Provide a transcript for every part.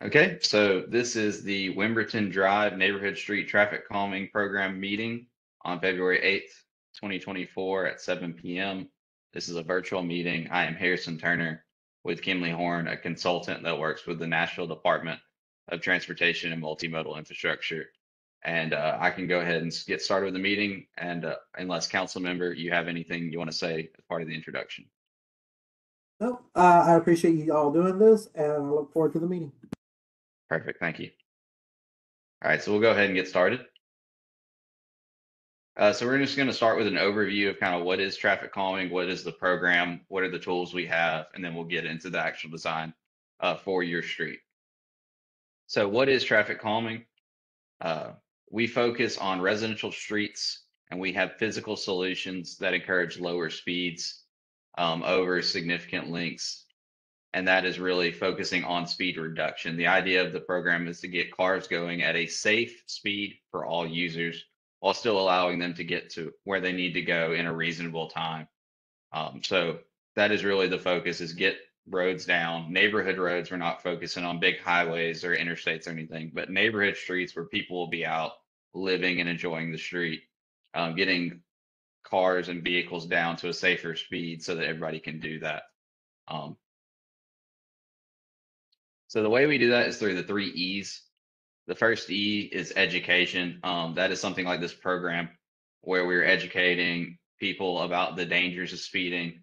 Okay, so this is the Wemberton Drive Neighborhood Street Traffic Calming Program meeting on February 8th, 2024 at 7 p.m. This is a virtual meeting. I am Harrison Turner with Kimley Horn, a consultant that works with the Nashville Department of Transportation and Multimodal Infrastructure. And I can go ahead and get started with the meeting. And unless council member, you have anything you want to say as part of the introduction. No, I appreciate you all doing this, and I look forward to the meeting. Perfect, thank you. All right, so we'll go ahead and get started. So we're just going to start with an overview of kind of what is traffic calming, what is the program, what are the tools we have, and then we'll get into the actual design for your street. So what is traffic calming? We focus on residential streets, and we have physical solutions that encourage lower speeds over significant lengths. And that is really focusing on speed reduction. The idea of the program is to get cars going at a safe speed for all users while still allowing them to get to where they need to go in a reasonable time. So that is really the focus, is get roads down. Neighborhood roads, we're not focusing on big highways or interstates or anything, but neighborhood streets where people will be out living and enjoying the street, getting cars and vehicles down to a safer speed so that everybody can do that. So the way we do that is through the 3 E's. The first E is education. That is something like this program where we're educating people about the dangers of speeding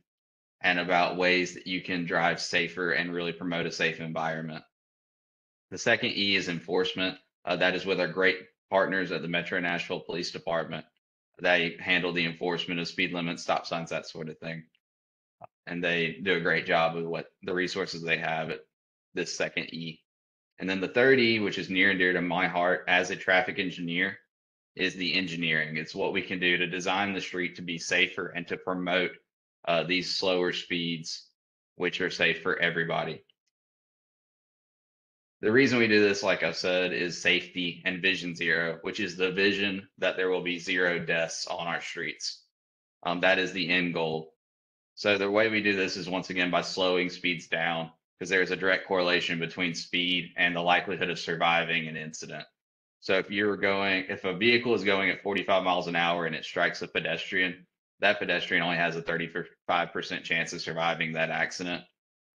and about ways that you can drive safer and really promote a safe environment. The second E is enforcement. That is with our great partners at the Metro Nashville Police Department. They handle the enforcement of speed limits, stop signs, that sort of thing. And they do a great job with what the resources they have at this second E. And then the third E, which is near and dear to my heart as a traffic engineer, is the engineering. It's what we can do to design the street to be safer and to promote these slower speeds, which are safe for everybody. The reason we do this, like I said, is safety and vision zero, which is the vision that there will be 0 deaths on our streets. That is the end goal. So the way we do this is once again by slowing speeds down, because there's a direct correlation between speed and the likelihood of surviving an incident. So if a vehicle is going at 45 miles an hour and it strikes a pedestrian, that pedestrian only has a 35% chance of surviving that accident.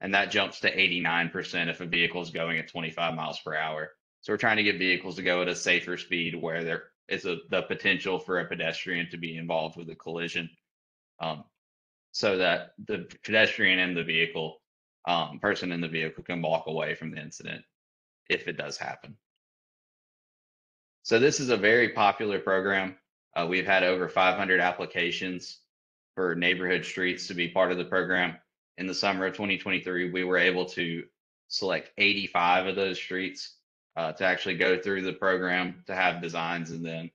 And that jumps to 89% if a vehicle is going at 25 miles per hour. So we're trying to get vehicles to go at a safer speed where there is the potential for a pedestrian to be involved with a collision, so that the pedestrian and the vehicle, person in the vehicle, can walk away from the incident if it does happen. So this is a very popular program. We've had over 500 applications for neighborhood streets to be part of the program. In the summer of 2023, we were able to select 85 of those streets to actually go through the program, to have designs, and then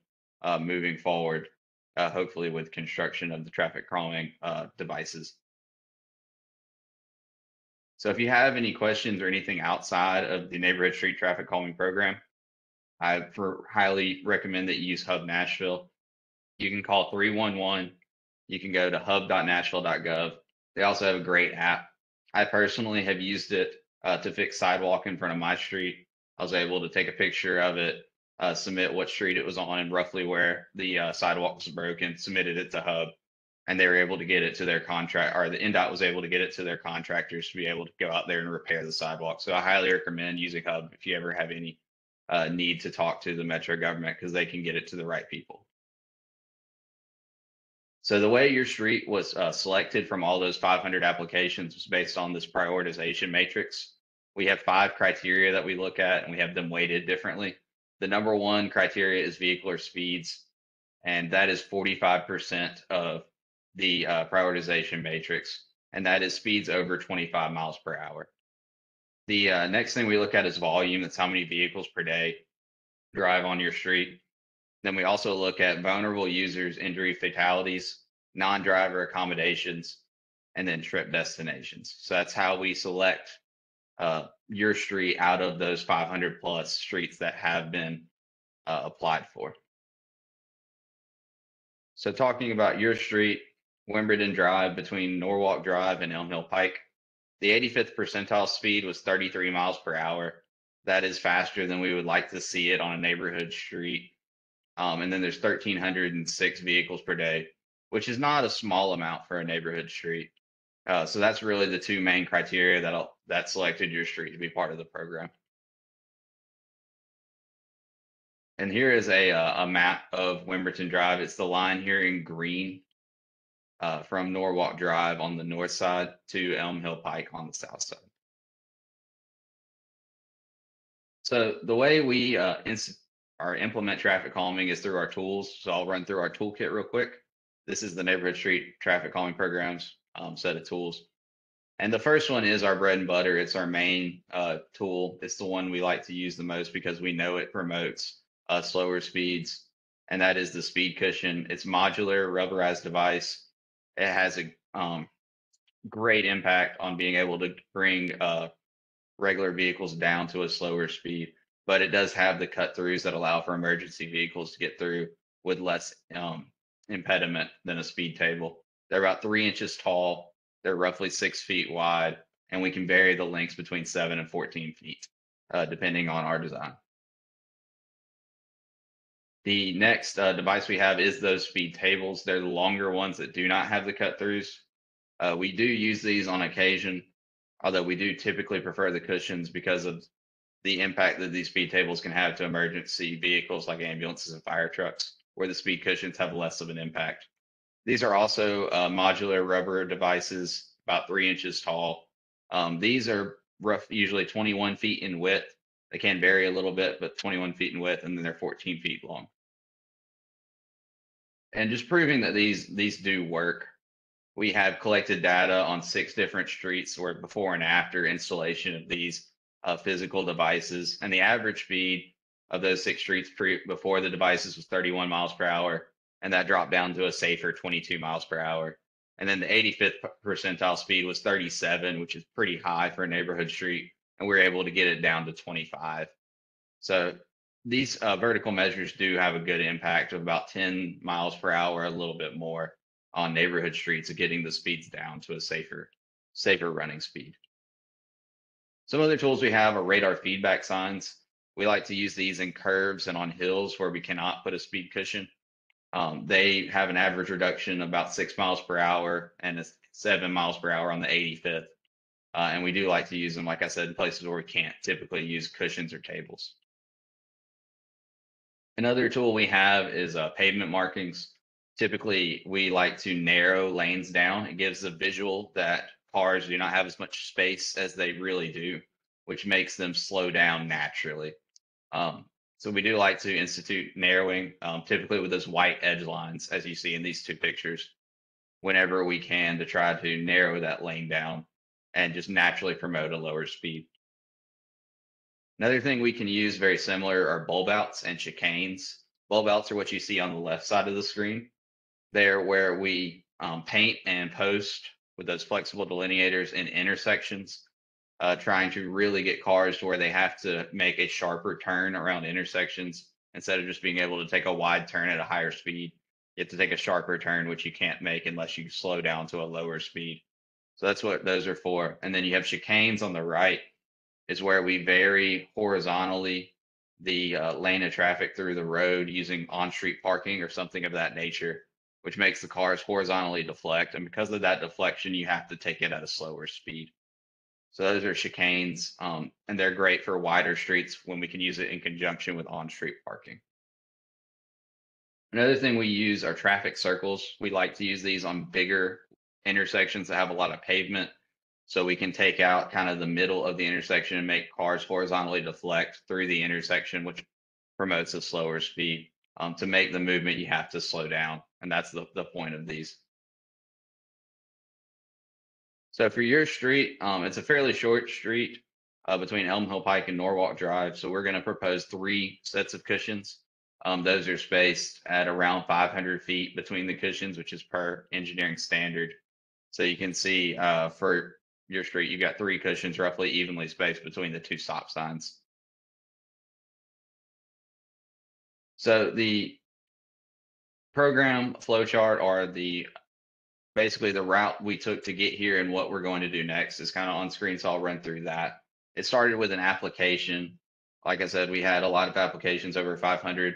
moving forward, hopefully with construction of the traffic calming devices. So if you have any questions or anything outside of the neighborhood street traffic calming program, I highly recommend that you use Hub Nashville. You can call 311. You can go to hub.nashville.gov. They also have a great app. I personally have used it to fix sidewalk in front of my street. I was able to take a picture of it, submit what street it was on and roughly where the sidewalk was broken, submitted it to Hub, and they were able to get it to their contract, or the NDOT was able to get it to their contractors to be able to go out there and repair the sidewalk. So I highly recommend using Hub if you ever have any need to talk to the Metro government, because they can get it to the right people. So the way your street was selected from all those 500 applications was based on this prioritization matrix. We have 5 criteria that we look at, and we have them weighted differently. The number 1 criteria is vehicular speeds, and that is 45% of the prioritization matrix, and that is speeds over 25 miles per hour. The next thing we look at is volume. That's how many vehicles per day drive on your street. Then we also look at vulnerable users, injury fatalities, non-driver accommodations, and then trip destinations. So that's how we select your street out of those 500 plus streets that have been applied for. So talking about your street, Wemberton Drive between Norwalk Drive and Elm Hill Pike, the 85th percentile speed was 33 miles per hour. That is faster than we would like to see it on a neighborhood street. And then there's 1,306 vehicles per day, which is not a small amount for a neighborhood street. So that's really the two main criteria that selected your street to be part of the program. And here is a map of Wemberton Drive. It's the line here in green from Norwalk Drive on the north side to Elm Hill Pike on the south side. So the way we implement traffic calming is through our tools. So I'll run through our toolkit real quick. This is the Neighborhood Street Traffic Calming Programs set of tools. And the first one is our bread and butter. It's our main tool. It's the one we like to use the most because we know it promotes slower speeds. And that is the speed cushion. It's modular, rubberized device. It has a great impact on being able to bring regular vehicles down to a slower speed, but it does have the cut throughs that allow for emergency vehicles to get through with less impediment than a speed table. They're about 3 inches tall. They're roughly 6 feet wide, and we can vary the lengths between 7 and 14 feet, depending on our design. The next device we have is those speed tables. They're the longer ones that do not have the cut throughs. We do use these on occasion, although we do typically prefer the cushions because of the impact that these speed tables can have to emergency vehicles like ambulances and fire trucks, where the speed cushions have less of an impact. These are also modular rubber devices, about 3 inches tall. These are usually 21 feet in width. They can vary a little bit, but 21 feet in width, and then they're 14 feet long. And just proving that these do work, we have collected data on 6 different streets where before and after installation of these physical devices, and the average speed of those 6 streets before the devices was 31 miles per hour, and that dropped down to a safer 22 miles per hour. And then the 85th percentile speed was 37, which is pretty high for a neighborhood street, and we were able to get it down to 25. So these vertical measures do have a good impact of about 10 miles per hour, a little bit more on neighborhood streets of getting the speeds down to a safer running speed. Some other tools we have are radar feedback signs. We like to use these in curves and on hills where we cannot put a speed cushion. They have an average reduction of about 6 miles per hour and 7 miles per hour on the 85th. And we do like to use them, like I said, in places where we can't typically use cushions or tables. Another tool we have is pavement markings. Typically, we like to narrow lanes down. It gives a visual that cars do not have as much space as they really do, which makes them slow down naturally. So we do like to institute narrowing, typically with those white edge lines, as you see in these 2 pictures, whenever we can to try to narrow that lane down and just naturally promote a lower speed. Another thing we can use very similar are bulb outs and chicanes. Bulb outs are what you see on the left side of the screen. They're where we paint and post with those flexible delineators in intersections, trying to really get cars to where they have to make a sharper turn around intersections instead of just being able to take a wide turn at a higher speed. You have to take a sharper turn, which you can't make unless you slow down to a lower speed. So that's what those are for. And then you have chicanes on the right, is where we vary horizontally the lane of traffic through the road using on-street parking or something of that nature, which makes the cars horizontally deflect. And because of that deflection, you have to take it at a slower speed. So those are chicanes, and they're great for wider streets when we can use it in conjunction with on-street parking. Another thing we use are traffic circles. We like to use these on bigger intersections that have a lot of pavement, so we can take out kind of the middle of the intersection and make cars horizontally deflect through the intersection, which promotes a slower speed. To make the movement, you have to slow down, and that's the point of these. So for your street, it's a fairly short street between Elm Hill Pike and Norwalk Drive. So we're going to propose 3 sets of cushions. Those are spaced at around 500 feet between the cushions, which is per engineering standard. So you can see for your street, you've got 3 cushions roughly evenly spaced between the 2 stop signs. So the program flowchart or basically the route we took to get here and what we're going to do next is kind of on screen, so I'll run through that. It started with an application Like I said, we had a lot of applications, over 500.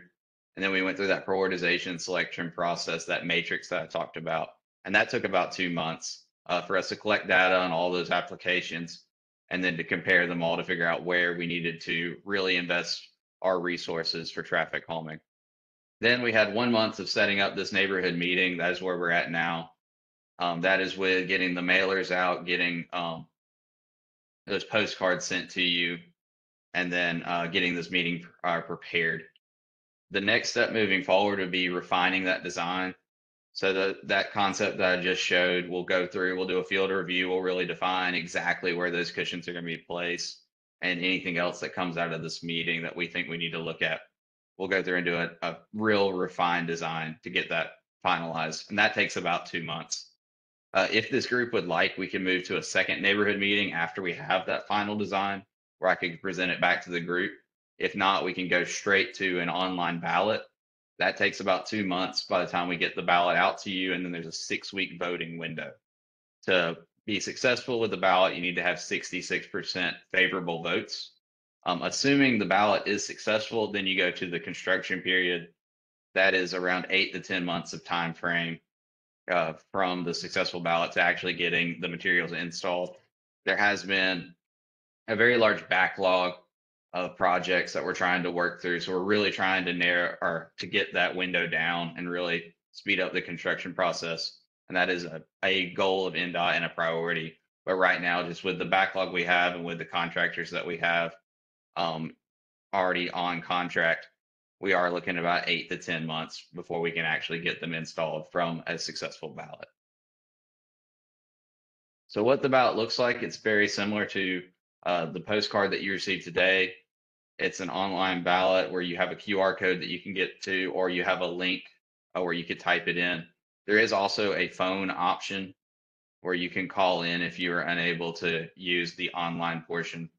And then we went through that prioritization selection process, that matrix that I talked about. And that took about 2 months for us to collect data on all those applications and then to compare them all to figure out where we needed to really invest our resources for traffic calming. Then we had 1 month of setting up this neighborhood meeting. That is where we're at now. That is with getting the mailers out, getting those postcards sent to you, and then getting this meeting prepared. The next step moving forward would be refining that design. So that concept that I just showed, we'll go through, we'll do a field review, we'll really define exactly where those cushions are going to be placed and anything else that comes out of this meeting that we think we need to look at. We'll go through and do a real refined design to get that finalized. And that takes about 2 months. If this group would like, we can move to a second neighborhood meeting after we have that final design where I could present it back to the group. If not, we can go straight to an online ballot. That takes about 2 months by the time we get the ballot out to you. And then there's a 6-week voting window. To be successful with the ballot, you need to have 66% favorable votes. Assuming the ballot is successful, then you go to the construction period. That is around 8 to 10 months of time frame from the successful ballot to actually getting the materials installed. There has been a very large backlog of projects that we're trying to work through. So we're really trying to narrow or to get that window down and really speed up the construction process. And that is a goal of NDOT and a priority. But right now, just with the backlog we have and with the contractors that we have already on contract, we are looking at about 8 to 10 months before we can actually get them installed from a successful ballot. So what the ballot looks like, it's very similar to the postcard that you received today. It's an online ballot where you have a QR code that you can get to, or you have a link where you could type it in. There is also a phone option where you can call in if you are unable to use the online portion.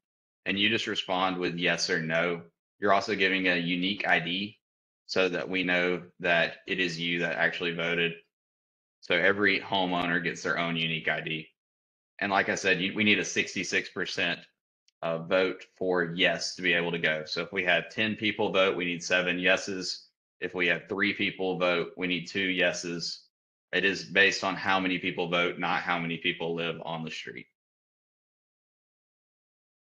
And you just respond with yes or no. You're also giving a unique ID so that we know that it is you that actually voted. So every homeowner gets their own unique ID. And like I said, we need a 66% vote for yes to be able to go. So if we had 10 people vote, we need 7 yeses. If we have 3 people vote, we need 2 yeses. It is based on how many people vote, not how many people live on the street.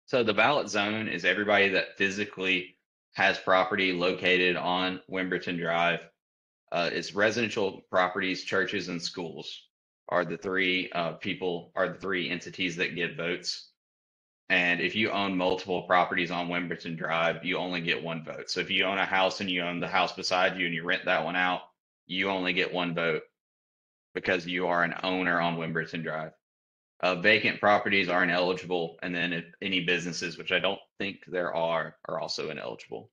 So the ballot zone is everybody that physically has property located on Wemberton Drive. It's residential properties, churches, and schools are the three entities that get votes. And if you own multiple properties on Wemberton Drive, you only get 1 vote. So if you own a house and you own the house beside you and you rent that one out, you only get 1 vote because you are an owner on Wemberton Drive. Vacant properties are ineligible, and then if any businesses, which I don't think there are also ineligible.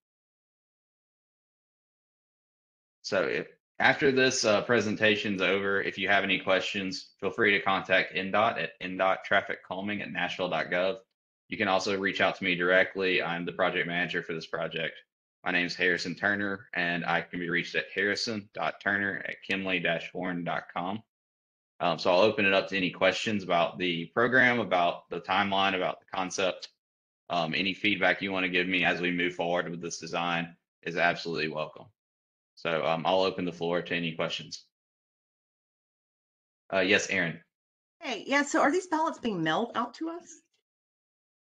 So if after this presentation's over, if you have any questions, feel free to contact NDOT at NDOT.TrafficCalming.Nashville.gov. You can also reach out to me directly. I'm the project manager for this project. My name is Harrison Turner, and I can be reached at harrison.turner@kimley-horn.com. So I'll open it up to any questions about the program, about the timeline, about the concept. Any feedback you want to give me as we move forward with this design is absolutely welcome. So I'll open the floor to any questions. Yes, Aaron. Hey, yeah, so are these ballots being mailed out to us?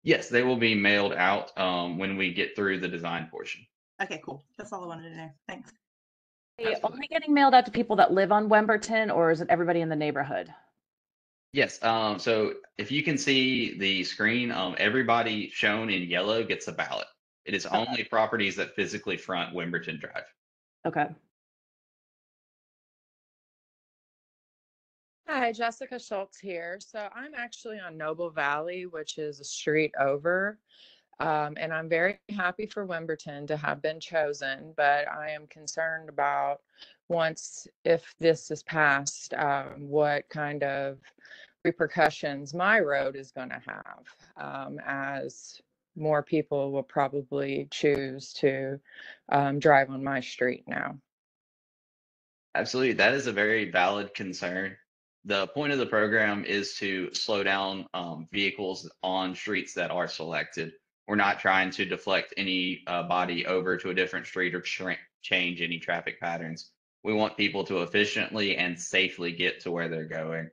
Yes, they will be mailed out when we get through the design portion. Okay, cool. That's all I wanted to know. Thanks. They Absolutely. only getting mailed out to people that live on Wemberton, or is it everybody in the neighborhood? Yes. So if you can see the screen, everybody shown in yellow gets a ballot. It is only properties that physically front Wemberton Drive. Okay. Hi, Jessica Schultz here. So I'm actually on Noble Valley, which is a street over. And I'm very happy for Wemberton to have been chosen, but I am concerned about if this is passed, what kind of repercussions my road is going to have, as more people will probably choose to drive on my street now. Absolutely. That is a very valid concern. The point of the program is to slow down vehicles on streets that are selected. We're not trying to deflect any body over to a different street or change any traffic patterns. We want people to efficiently and safely get to where they're going.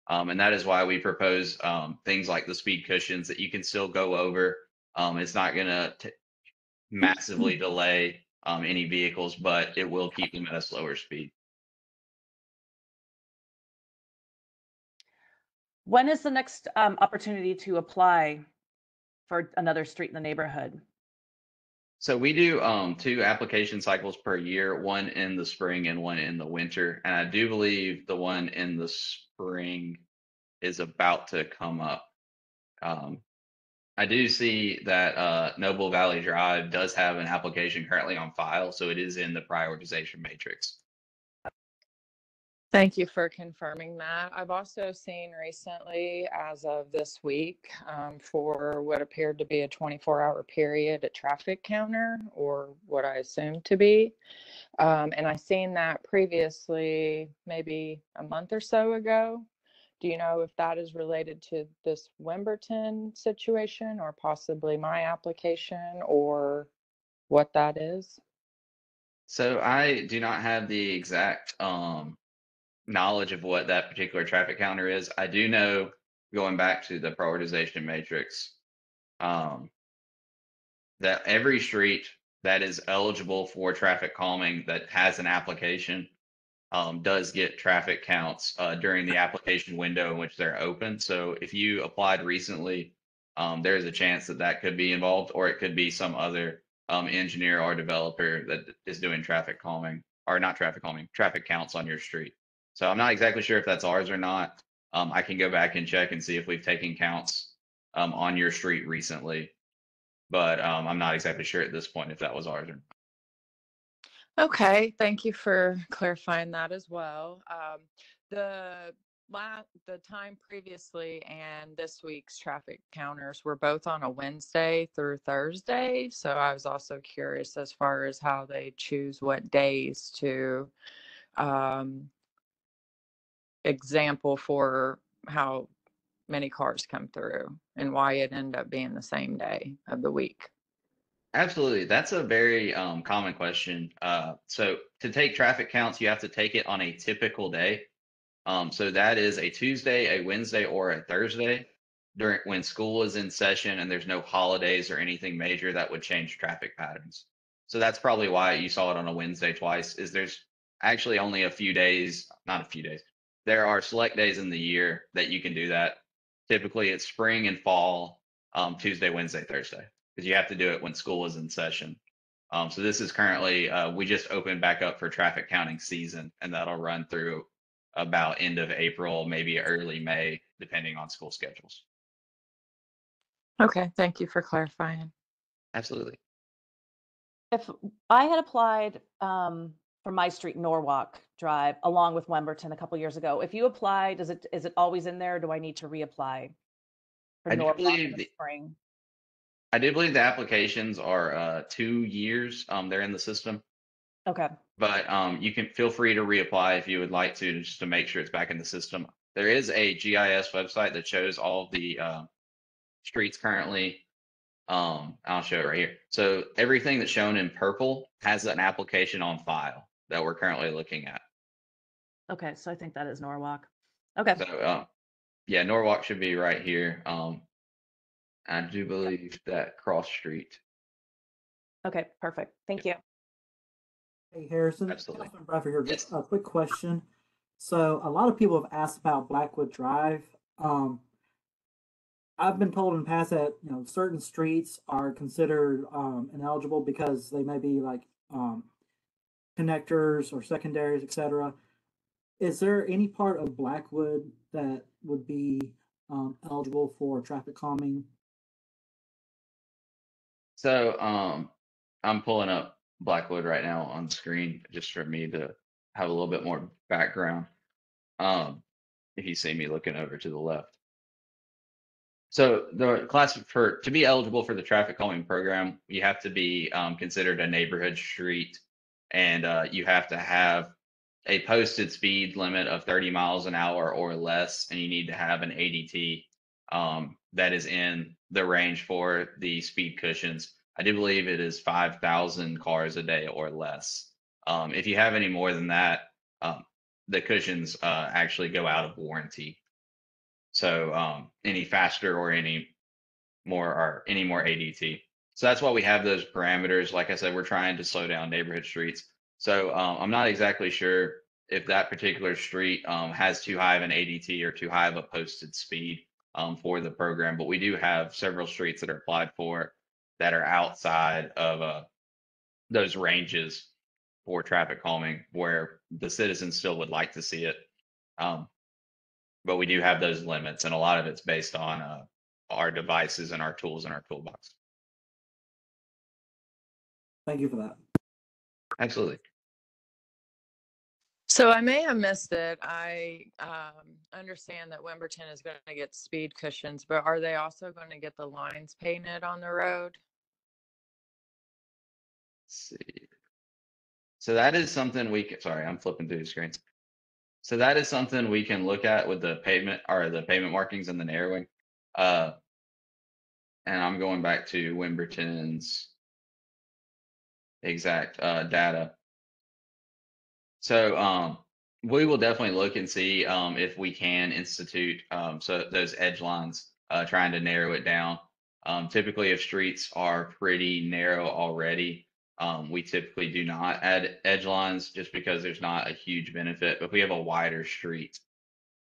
And that is why we propose things like the speed cushions that you can still go over. It's not going to massively delay any vehicles, but it will keep them at a slower speed. When is the next opportunity to apply for another street in the neighborhood? So we do 2 application cycles per year, one in the spring and one in the winter. And I do believe the one in the spring is about to come up. I do see that Noble Valley Drive does have an application currently on file, so it is in the prioritization matrix. Thank you for confirming that. I've also seen recently, as of this week, for what appeared to be a 24-hour period, a traffic counter, or what I assume to be. And I seen that previously, maybe a month or so ago. Do you know if that is related to this Wemberton situation or possibly my application, or what that is? So I do not have the exact knowledge of what that particular traffic counter is. I do know, going back to the prioritization matrix, that every street that is eligible for traffic calming that has an application does get traffic counts during the application window in which they're open. So if you applied recently, there's a chance that that could be involved, or it could be some other engineer or developer that is doing traffic calming, or not traffic calming, traffic counts on your street. So I'm not exactly sure if that's ours or not. I can go back and check and see if we've taken counts on your street recently, but I'm not exactly sure at this point if that was ours or not. Okay, thank you for clarifying that as well. The time previously and this week's traffic counters were both on a Wednesday through Thursday. So I was also curious as far as how they choose what days to example for how many cars come through and why it ended up being the same day of the week. Absolutely. That's a very common question. So to take traffic counts, you have to take it on a typical day. So that is a Tuesday, a Wednesday, or a Thursday during when school is in session and there's no holidays or anything major that would change traffic patterns. So that's probably why you saw it on a Wednesday twice, is there's actually only a few days, not a few days. There are select days in the year that you can do that. Typically it's spring and fall, Tuesday, Wednesday, Thursday, because you have to do it when school is in session. So this is currently, we just opened back up for traffic counting season, and that'll run through about end of April, maybe early May, depending on school schedules. Okay, thank you for clarifying. Absolutely. If I had applied for my street, Norwalk Drive, along with Wemberton a couple years ago, if you apply, is it always in there? Or do I need to reapply for I do Norwalk in believe the spring? I do believe the applications are 2 years. They're in the system, Okay. but you can feel free to reapply if you would like to, just to make sure it's back in the system. There is a GIS website that shows all of the streets currently. I'll show it right here. So everything that's shown in purple has an application on file that we're currently looking at. Okay, so I think that is Norwalk. Okay. So yeah, Norwalk should be right here. I do believe that cross street. Okay, perfect. Thank you. Hey, Harrison. Absolutely. Councilman Bradford here. Yes. Just a quick question. So a lot of people have asked about Blackwood Drive. I've been told in the past that certain streets are considered ineligible because they may be like connectors or secondaries, etc. Is there any part of Blackwood that would be eligible for traffic calming? So I'm pulling up Blackwood right now on screen just for me to have a little bit more background. If you see me looking over to the left. So the class to be eligible for the traffic calming program, you have to be considered a neighborhood street, and you have to have a posted speed limit of 30 miles an hour or less, and you need to have an ADT that is in the range for the speed cushions. I do believe it is 5,000 cars a day or less. If you have any more than that, the cushions actually go out of warranty. So any faster or any more ADT. So that's why we have those parameters. Like I said, we're trying to slow down neighborhood streets. So I'm not exactly sure if that particular street has too high of an ADT or too high of a posted speed for the program, but we do have several streets that are applied for that are outside of those ranges for traffic calming where the citizens still would like to see it. But we do have those limits, and a lot of it's based on our devices and our tools in our toolbox. Thank you for that. Absolutely. So I may have missed it. I understand that Wemberton is going to get speed cushions, but are they also going to get the lines painted on the road? Let's see. So that is something we can, sorry, I'm flipping through the screens. So that is something we can look at with the pavement or the pavement markings and the narrowing. And I'm going back to Wemberton's exact data. So we will definitely look and see if we can institute so those edge lines, trying to narrow it down. Typically, if streets are pretty narrow already, we typically do not add edge lines just because there's not a huge benefit. But if we have a wider street,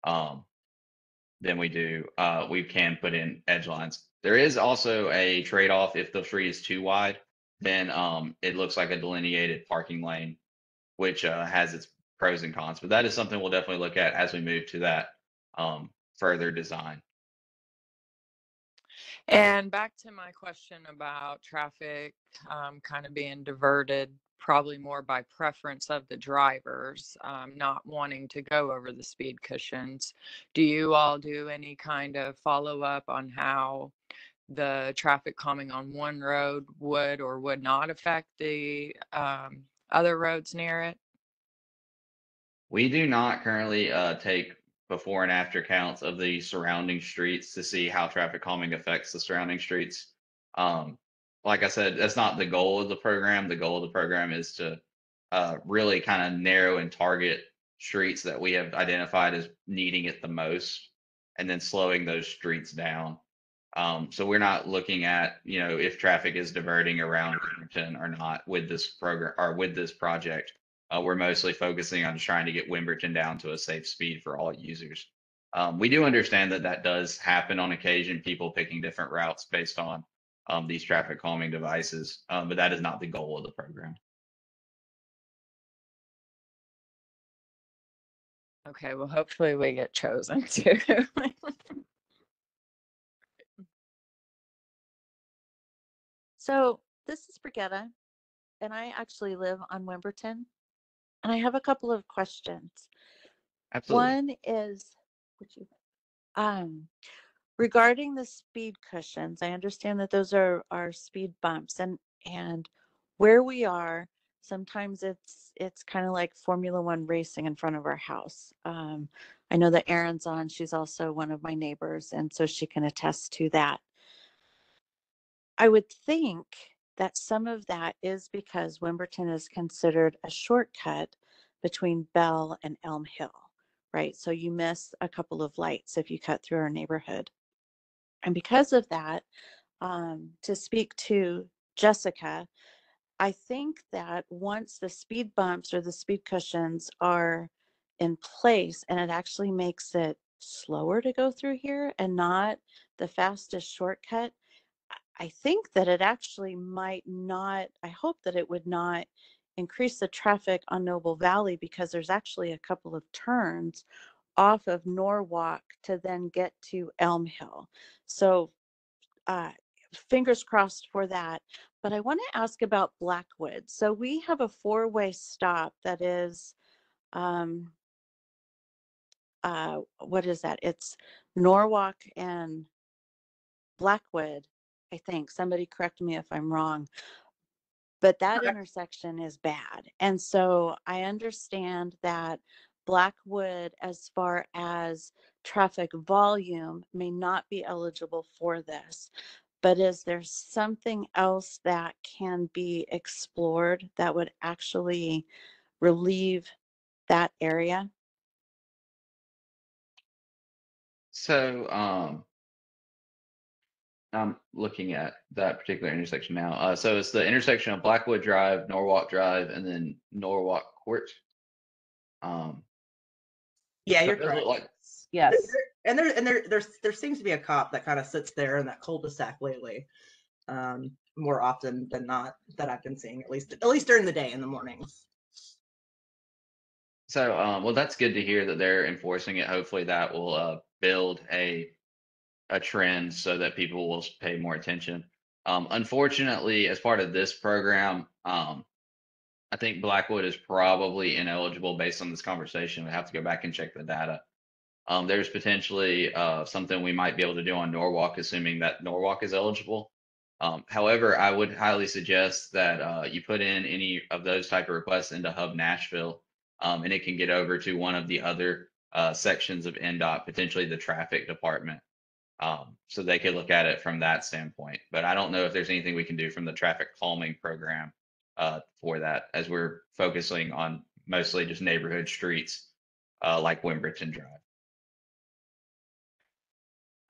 then we can put in edge lines. There is also a trade-off. If the street is too wide, then it looks like a delineated parking lane, which has its pros and cons. But that is something we'll definitely look at as we move to that further design. And back to my question about traffic kind of being diverted, probably more by preference of the drivers, not wanting to go over the speed cushions. Do you all do any kind of follow up on how the traffic calming on one road would or would not affect the other roads near it? We do not currently take before and after counts of the surrounding streets to see how traffic calming affects the surrounding streets. Um, like I said, that's not the goal of the program. The goal of the program is to really kind of narrow and target streets that we have identified as needing it the most, and then slowing those streets down. So we're not looking at, if traffic is diverting around Wemberton or not with this program or with this project. We're mostly focusing on trying to get Wemberton down to a safe speed for all users. We do understand that that does happen on occasion, people picking different routes based on these traffic calming devices, but that is not the goal of the program. Okay, well, hopefully we get chosen too. So this is Brigitta, and I actually live on Wemberton, and I have a couple of questions. Absolutely. One is, regarding the speed cushions. I understand that those are speed bumps, and where we are, sometimes it's kind of like Formula One racing in front of our house. I know that Erin's on. She's also one of my neighbors, and so she can attest to that. I would think that some of that is because Wemberton is considered a shortcut between Bell and Elm Hill, right? So you miss a couple of lights if you cut through our neighborhood. And because of that, to speak to Jessica, I think that once the speed bumps or the speed cushions are in place, and it actually makes it slower to go through here and not the fastest shortcut, I think that it actually might not, I hope that it would not increase the traffic on Noble Valley, because there's actually a couple of turns off of Norwalk to then get to Elm Hill. So fingers crossed for that. But I want to ask about Blackwood. So we have a 4-way stop that is, what is that? It's Norwalk and Blackwood, I think. Somebody correct me if I'm wrong. But that intersection is bad. And so I understand that Blackwood, as far as traffic volume may not be eligible for this. But is there something else that can be explored that would actually relieve that area? So I'm looking at that particular intersection now. So it's the intersection of Blackwood Drive, Norwalk Drive, and then Norwalk Court. Um, Yeah, so you're it does look correct. like Yes. There seems to be a cop that kind of sits there in that cul-de-sac lately, more often than not that I've been seeing, at least during the day in the mornings. so. Well, that's good to hear that they're enforcing it. Hopefully, that will build a trend so that people will pay more attention. Unfortunately, as part of this program, I think Blackwood is probably ineligible based on this conversation. We have to go back and check the data. There's potentially something we might be able to do on Norwalk, assuming that Norwalk is eligible. However, I would highly suggest that you put in any of those type of requests into Hub Nashville, and it can get over to one of the other sections of NDOT, potentially the traffic department. So they could look at it from that standpoint. But I don't know if there's anything we can do from the traffic calming program for that, as we're focusing on mostly just neighborhood streets like Wemberton Drive.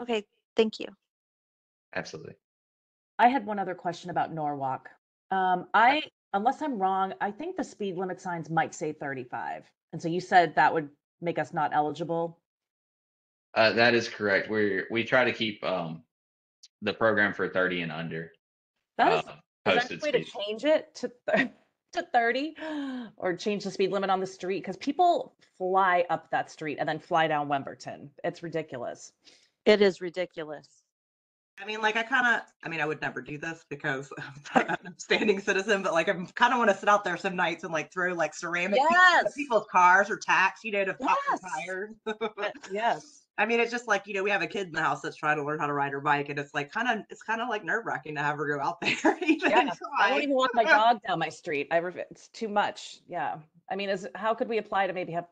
Okay, thank you. Absolutely. I had one other question about Norwalk. Unless I'm wrong, I think the speed limit signs might say 35. And so you said that would make us not eligible. That is correct. We try to keep the program for 30 and under That uh, is there any posted way to speed. change it to 30 or change the speed limit on the street? Because people fly up that street and then fly down Wemberton. It's ridiculous. It is ridiculous. I mean, like, I would never do this because I'm an upstanding citizen, but like, I kind of want to sit out there some nights and like throw like ceramic at people's cars or tacks, to pop their tires. Yes. I mean, it's just like, we have a kid in the house that's trying to learn how to ride her bike, and it's kind of like nerve wracking to have her go out there. Yeah. I won't even walk my dog down my street. It's too much. Yeah. I mean, how could we apply to maybe have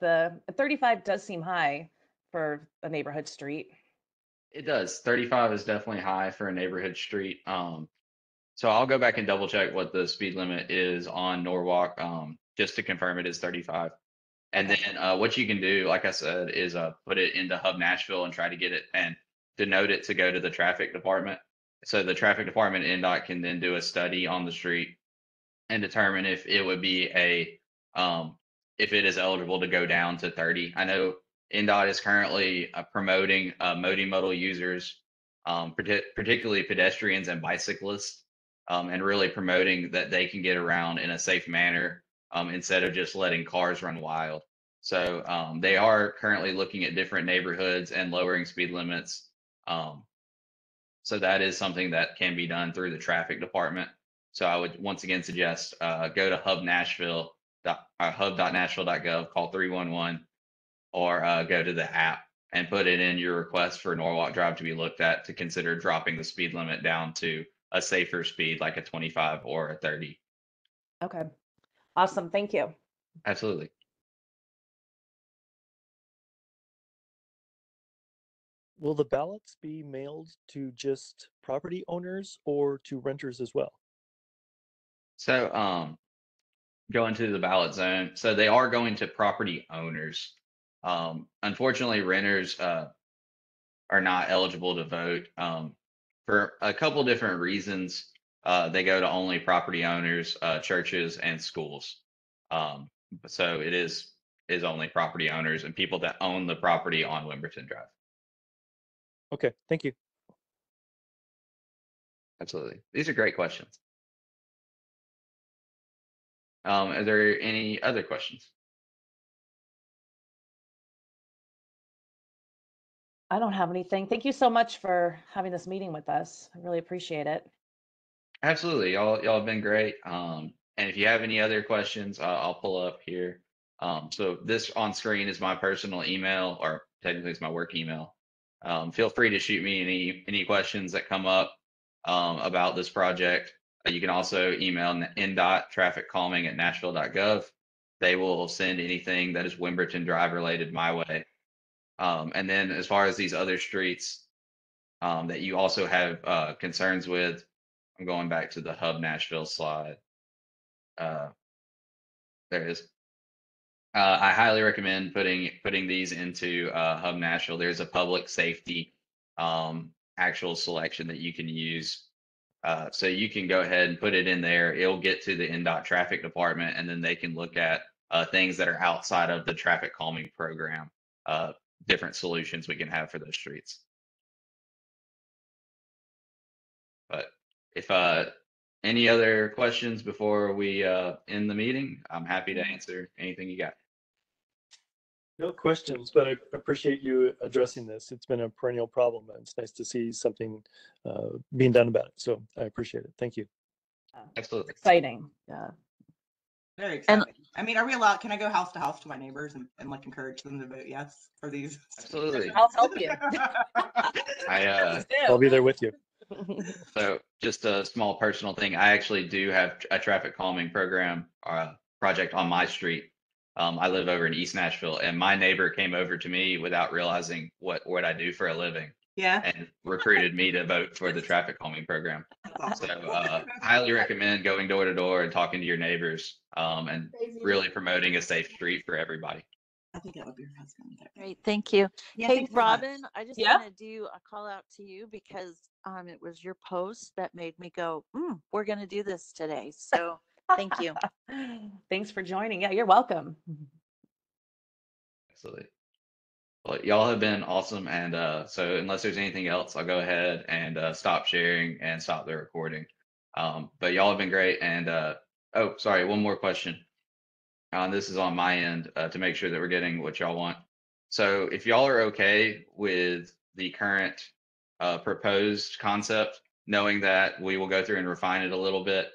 35 does seem high for a neighborhood street. It does. 35 is definitely high for a neighborhood street. So I'll go back and double check what the speed limit is on Norwalk, just to confirm it is 35. And then what you can do, like I said, is put it into Hub Nashville and try to get it and denote it to go to the traffic department. So the traffic department NDOT can then do a study on the street and determine if it would be if it is eligible to go down to 30. I know NDOT is currently promoting multimodal users, particularly pedestrians and bicyclists, and really promoting that they can get around in a safe manner instead of just letting cars run wild. So they are currently looking at different neighborhoods and lowering speed limits. So that is something that can be done through the traffic department. So I would once again suggest go to hub.nashville.gov, call 311, or go to the app and put it in your request for Norwalk Drive to be looked at to consider dropping the speed limit down to a safer speed like a 25 or a 30. Okay. Awesome. Thank you. Absolutely. Will the ballots be mailed to just property owners or to renters as well? So going to the ballot zone. So they are going to property owners. Unfortunately, renters are not eligible to vote for a couple different reasons. They go to only property owners, churches, and schools. So it is only property owners and people that own the property on Wemberton Drive. Okay, thank you. Absolutely. These are great questions. Are there any other questions? I don't have anything. Thank you so much for having this meeting with us. I really appreciate it. Absolutely. Y'all have been great. And if you have any other questions, I'll pull up here. So this on screen is my personal email, or technically it's my work email. Feel free to shoot me any questions that come up about this project. You can also email NDOT TrafficCalming.Nashville.gov. They will send anything that is Wemberton Drive related my way. And then as far as these other streets that you also have concerns with, I'm going back to the Hub Nashville slide. There it is. I highly recommend putting these into Hub Nashville. There's a public safety actual selection that you can use. So you can go ahead and put it in there. It'll get to the NDOT traffic department, and then they can look at things that are outside of the traffic calming program, different solutions we can have for those streets. But if any other questions before we end the meeting, I'm happy to answer anything you got. No questions, but I appreciate you addressing this. It's been a perennial problem, and it's nice to see something being done about it. So I appreciate it. Thank you. Absolutely. Exciting. Yeah. Very exciting. I mean, are we allowed? Can I go house to house to my neighbors and like encourage them to vote yes for these? Absolutely. I'll help you. I'll be there with you. So just a small personal thing. I actually do have a traffic calming program project on my street. I live over in East Nashville, and my neighbor came over to me without realizing what I do for a living. Yeah. And recruited me to vote for the traffic calming program. So highly recommend going door to door and talking to your neighbors and really promoting a safe street for everybody. I think that would be your husband. Great, thank you. Yeah, Hey, thanks so much. Robin, I just Yeah. want to do a call out to you because it was your post that made me go, we're going to do this today. So thank you. Thanks for joining. Yeah, you're welcome. Absolutely. Well, y'all have been awesome. And so unless there's anything else, I'll go ahead and stop sharing and stop the recording. But y'all have been great. And oh, sorry, one more question. This is on my end to make sure that we're getting what y'all want. So if y'all are okay with the current proposed concept, knowing that we will go through and refine it a little bit,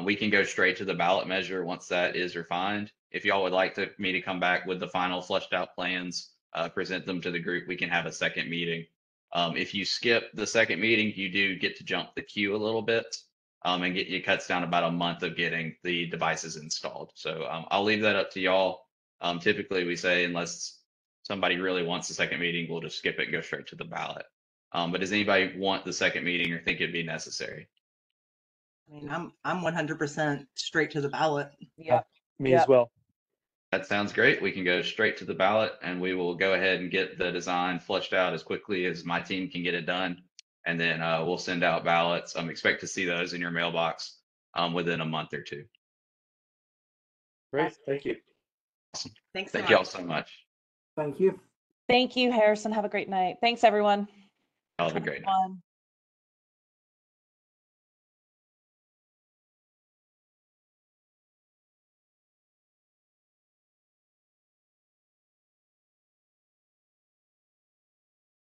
we can go straight to the ballot measure once that is refined. If y'all would like me to come back with the final fleshed out plans, present them to the group, we can have a second meeting. If you skip the second meeting, you do get to jump the queue a little bit and it cuts down about a month of getting the devices installed. So I'll leave that up to y'all. Typically, we say unless somebody really wants the second meeting, we'll just skip it and go straight to the ballot. But does anybody want the second meeting or think it'd be necessary? I mean, I'm 100% straight to the ballot. Yeah. Me as well. That sounds great. We can go straight to the ballot and we will go ahead and get the design fleshed out as quickly as my team can get it done. And then we'll send out ballots. Expect to see those in your mailbox within a month or two. Great. Thank you. Awesome. Thanks. Thank you all so much. Thank you. Thank you, Harrison. Have a great night. Thanks, everyone. Y'all have a great night. Fun.